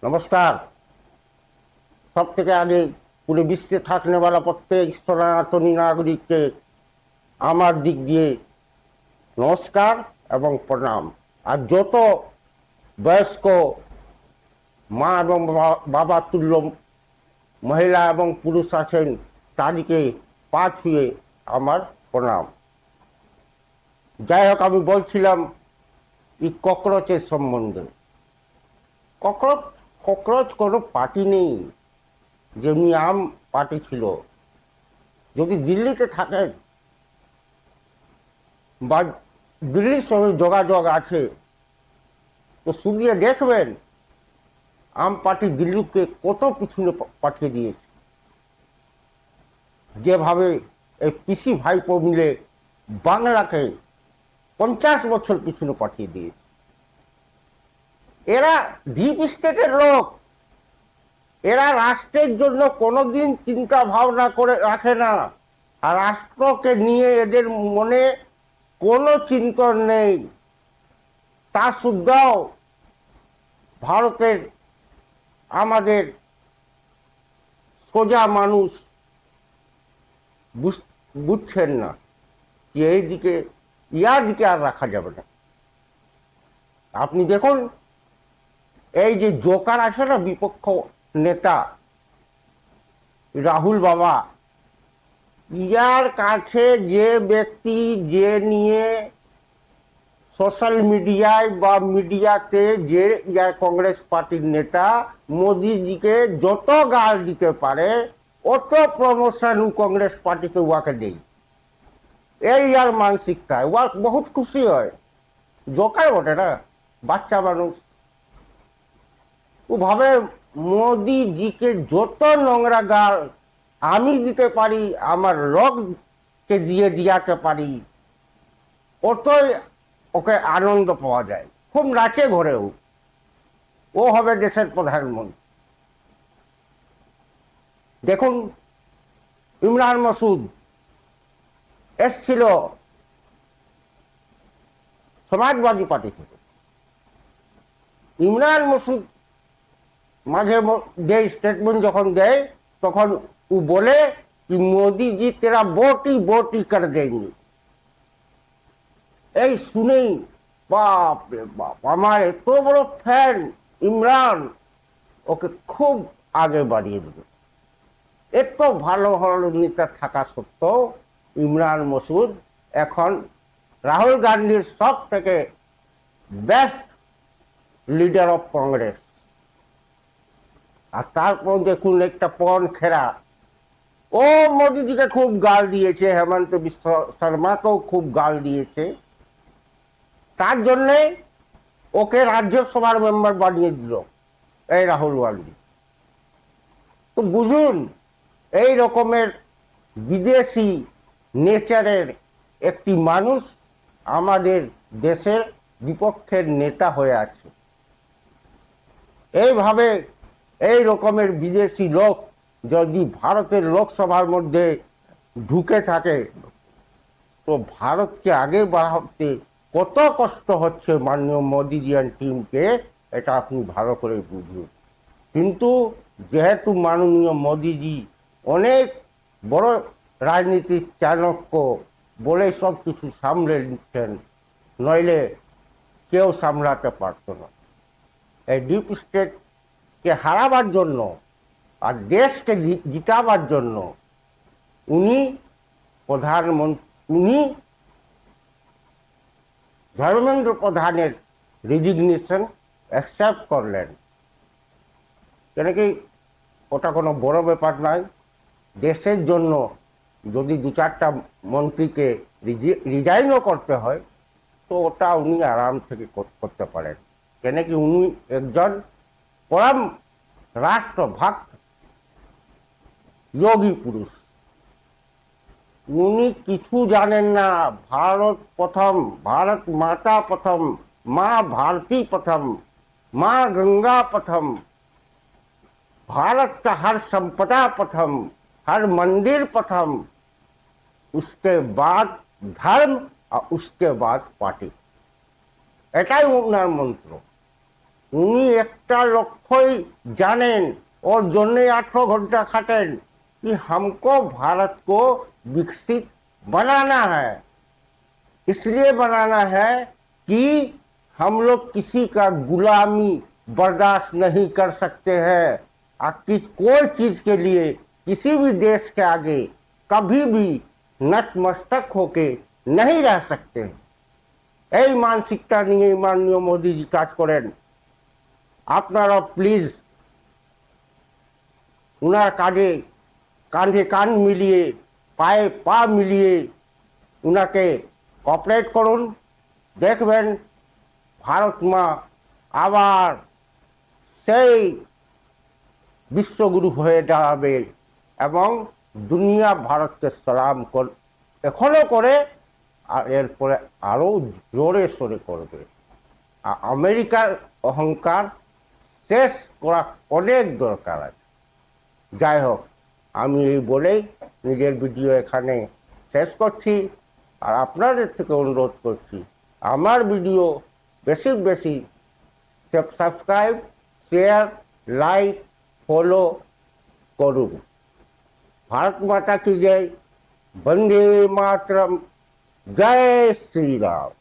नमस्कार। सब থেকে আগে पूरे विश्व থাকने वाला प्रत्येक सनातनी नागरिक के আমার দিক দিয়ে নমস্কার এবং প্রণাম। আর যত বয়স্ক মা এবং বাবা তুল্য মহিলা এবং পুরুষ আছেন তাদেরকে পা ছুঁয়ে আমার প্রণাম। যাই হোক, আমি বলছিলাম এই ককরোচের সম্বন্ধে। ককরোচ ককরোচ কোনো পার্টি নেই, যেমনি আম পার্টি ছিল। যদি দিল্লিতে থাকেন বা দিল্লির সঙ্গে যোগাযোগ আছে তো শুনিয়ে দেখবেন আম পার্টি দিল্লিকে কত পিছনে পাঠিয়ে দিয়েছে। যেভাবে এই পিসি ভাইপো মিলে বাংলাকে 50 বছর পিছনে পাঠিয়ে দিয়েছে। এরা ডিপ স্টেটের লোক, এরা রাষ্ট্রের জন্য কোনোদিন চিন্তা ভাবনা করে রাখে না। আর রাষ্ট্রকে নিয়ে এদের মনে কোনো চিন্তন নেই। তা সত্ত্বেও ভারতের আমাদের সোজা মানুষ বুঝছেন না যে এই দিকে ইয়ার দিকে আর রাখা যাবে না। আপনি দেখুন, এই যে জোকার আছে না বিপক্ষ নেতা রাহুল বাবা, ইয়ার কাছে যে ব্যক্তি যে নিয়ে সোশ্যাল মিডিয়ায় বা মিডিয়াতে যে ইয়ার কংগ্রেস পার্টির নেতা মোদিজিকে যত গাল দিতে পারে অত প্রমোশন কংগ্রেস পার্টিকে উহাকে দেই। এই ইয়ার মানসিকতা, উহা বহুত খুশি হয়। জোকার বটে না, বাচ্চা মানুষ। ও ভাবে মোদিজিকে যত নোংরা গাল আমি দিতে পারি, আমার লোককে দিয়ে দিয়াতে পারি, অতই ওকে আনন্দ পাওয়া যায়। খুব নাচে ঘরেও, ও হবে দেশের প্রধানমন্ত্রী। দেখুন, ইমরান মাসুদ এসছিল সমাজবাদী পার্টি থেকে। ইমরান মাসুদ মাঝে মধ্যে স্টেটমেন্ট যখন দেয় তখন ও বলে कि मोदी जी तेरा बोटी बोटी कर देंगे। এই শুনেই বাপ রে বাপ, আমার এত বড় ফ্যান ইমরান, ওকে খুব আগে বাড়িয়ে দেবে। এত ভালো ভালো নেতা থাকা সত্ত্বেও ইমরান মাসুদ এখন রাহুল গান্ধীর সব থেকে বেস্ট লিডার অফ কংগ্রেস। আর তারপর দেখুন একটা পন খেরা, ও মোদিজিকে খুব গাল দিয়েছে, হেমন্ত বিশ্ব শর্মাকেও খুব গাল দিয়েছে। তার জন্যে ওকে রাজ্যসভার মেম্বার বানিয়ে দিল এই রাহুল গান্ধী। তো বুঝুন, এই রকমের বিদেশি নেচারের একটি মানুষ আমাদের দেশের বিপক্ষের নেতা হয়ে আছে। এইভাবে এই রকমের বিদেশি লোক যদি ভারতের লোকসভার মধ্যে ঢুকে থাকে তো ভারতকে আগে বাড়াতে কত কষ্ট হচ্ছে মাননীয় মোদিজি এন্ড টিমকে, এটা আপনি ভালো করে বুঝুন। কিন্তু যেহেতু মাননীয় মোদিজি অনেক বড় রাজনীতির চাণক্য বলে সব কিছু সামলে নিচ্ছেন, নইলে কেউ সামলাতে পারত না। এই ডিপ স্টেটকে হারাবার জন্য আর দেশকে জিতাবার জন্য উনি ধর্মেন্দ্র প্রধানের রেজিগনেশন অ্যাকসেপ্ট করলেন। কেন কি ওটা কোনো বড় ব্যাপার নয়। দেশের জন্য যদি 2-4টা মন্ত্রীকে রিজাইনও করতে হয় তো ওটা উনি আরাম থেকে করতে পারেন। কেন কি উনি একজন পরম রাষ্ট্রভক্ত যোগী পুরুষ। উনি কিছু জানেন না। ভারত প্রথম, ভারত माता प्रथम, माँ भारती प्रथम, माँ गंगा प्रथम, भारत का हर संपदा प्रथम, हर मंदिर प्रथम, उसके बाद धर्म और उसके बाद पार्टी। এটাই ওনার মন্ত্র। উনি একটা লক্ষ্যই জানেন, और जन्ने 18 घंटा खाटेन कि हमको भारत को विकसित बनाना है। इसलिए बनाना है कि हम लोग किसी का गुलामी बर्दाश्त नहीं कर सकते हैं। कोई चीज के लिए किसी भी देश के आगे कभी भी नतमस्तक होके नहीं रह सकते। এই মানসিকতা নিয়ে মাননীয় মোদীজি কাজ করেন। আপনারা প্লিজ উনার কাজে কাঁধে কান মিলিয়ে পায়ে পা মিলিয়ে উনাকে কোঅপারেট করুন। দেখবেন ভারত মা আবার সেই বিশ্বগুরু হয়ে দাঁড়াবে এবং দুনিয়া ভারতকে সালাম এখনো করে, আর এরপরে আরও জোরে সোরে করবে। আমেরিকার অহংকার শেষ করা অনেক দরকার আছে। যাই হোক, আমি এই বলেই নিজের ভিডিও এখানে শেষ করছি। আর আপনাদের থেকে অনুরোধ করছি, আমার ভিডিও বেশি বেশি সাবস্ক্রাইব, শেয়ার, লাইক, ফলো করুন। ভারত মাতা কি জয়, বন্দে মাতরম, জয় শ্রী রাম।